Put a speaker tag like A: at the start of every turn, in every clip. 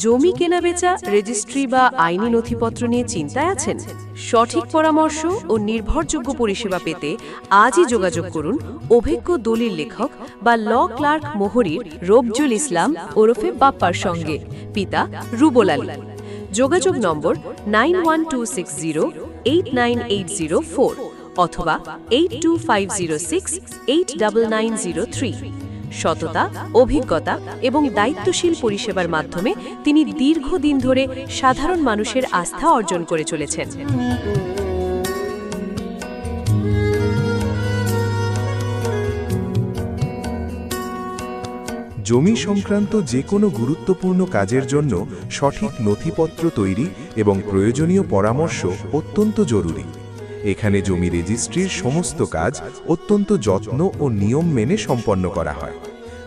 A: জমি কেনাবেচা, রেজিস্ট্রি বা আইনি নথিপত্র নিয়ে চিন্তায় আছেন? সঠিক পরামর্শ ও নির্ভরযোগ্য পরিষেবা পেতে আজই যোগাযোগ করুন অভিজ্ঞ দলিল লেখক বা ল ক্লার্ক মোহরীর রবজুল ইসলাম ওরফে বাপ্পার সঙ্গে, পিতা রুবল আলী। যোগাযোগ নম্বর 9126089804 অথবা 8250689903। সততা, অভিজ্ঞতা এবং দায়িত্বশীল পরিষেবার মাধ্যমে তিনি দীর্ঘদিন ধরে সাধারণ মানুষের আস্থা অর্জন করে চলেছেন।
B: জমি সংক্রান্ত যে কোনো গুরুত্বপূর্ণ কাজের জন্য সঠিক নথিপত্র তৈরি এবং প্রয়োজনীয় পরামর্শ অত্যন্ত জরুরি। এখানে জমি রেজিস্ট্রির সমস্ত কাজ অত্যন্ত যত্ন ও নিয়ম মেনে সম্পন্ন করা হয়।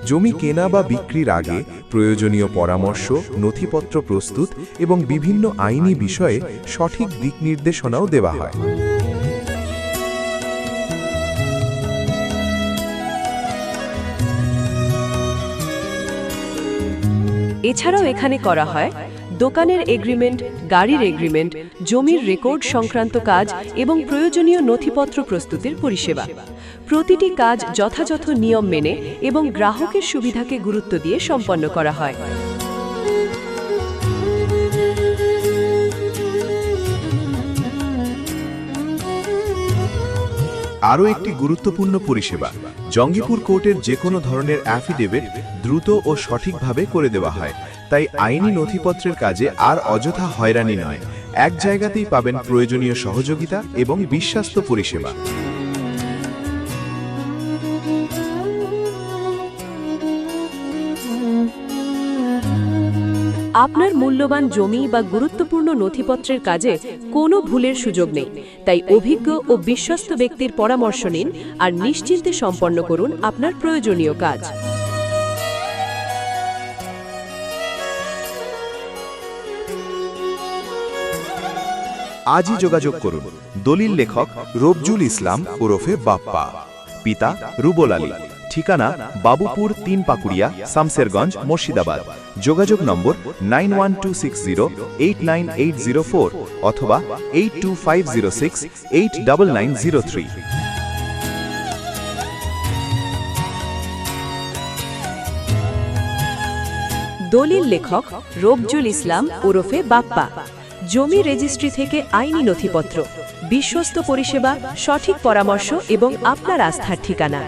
B: জমি কেনা বা বিক্রির আগে প্রয়োজনীয় পরামর্শ, নথিপত্র প্রস্তুত এবং বিভিন্ন আইনি বিষয়ে সঠিক দিক নির্দেশনাও দেওয়া হয়।
A: এছাড়াও এখানে করা হয় দোকানের এগ্রিমেন্ট, গাড়ির এগ্রিমেন্ট, জমির রেকর্ড সংক্রান্ত কাজ এবং প্রয়োজনীয় নথিপত্র প্রস্তুতির পরিষেবা। প্রতিটি কাজ যথাযথ নিয়ম মেনে এবং গ্রাহকের সুবিধাকে গুরুত্ব দিয়ে সম্পন্ন করা হয়।
C: আরও একটি গুরুত্বপূর্ণ পরিষেবা, জঙ্গিপুর কোর্টের যে কোনো ধরনের অ্যাফিডেভিট দ্রুত ও সঠিকভাবে করে দেওয়া হয়। তাই আইনি নথিপত্রের কাজে আর অযথা হয়রানি নয়, এক জায়গাতেই পাবেন প্রয়োজনীয় সহযোগিতা এবং বিশ্বস্ত পরিষেবা।
A: আপনার মূল্যবান জমি বা গুরুত্বপূর্ণ নথিপত্রের কাজে কোনো ভুলের সুযোগ নেই। তাই অভিজ্ঞ ও বিশ্বস্ত ব্যক্তির পরামর্শ নিন আর নিশ্চিন্তে সম্পন্ন করুন আপনার প্রয়োজনীয় কাজ।
C: আজই যোগাযোগ করুন দলিল লেখক রবজুল ইসলাম ওরফে বাপ্পা, পিতা রুবল আলী, ঠিকানা বাবুপুর ৩ পাকুড়িয়া, শামসেরগঞ্জ, মুর্শিদাবাদ। যোগাযোগ নম্বর 9126089804 অথবা 8250689903।
A: দলিল লেখক রবজুল ইসলাম ওরফে বাপ্পা, জমি রেজিস্ট্রি থেকে আইনি নথিপত্র, বিশ্বস্ত পরিষেবা, সঠিক পরামর্শ এবং আপনার আস্থার ঠিকানা।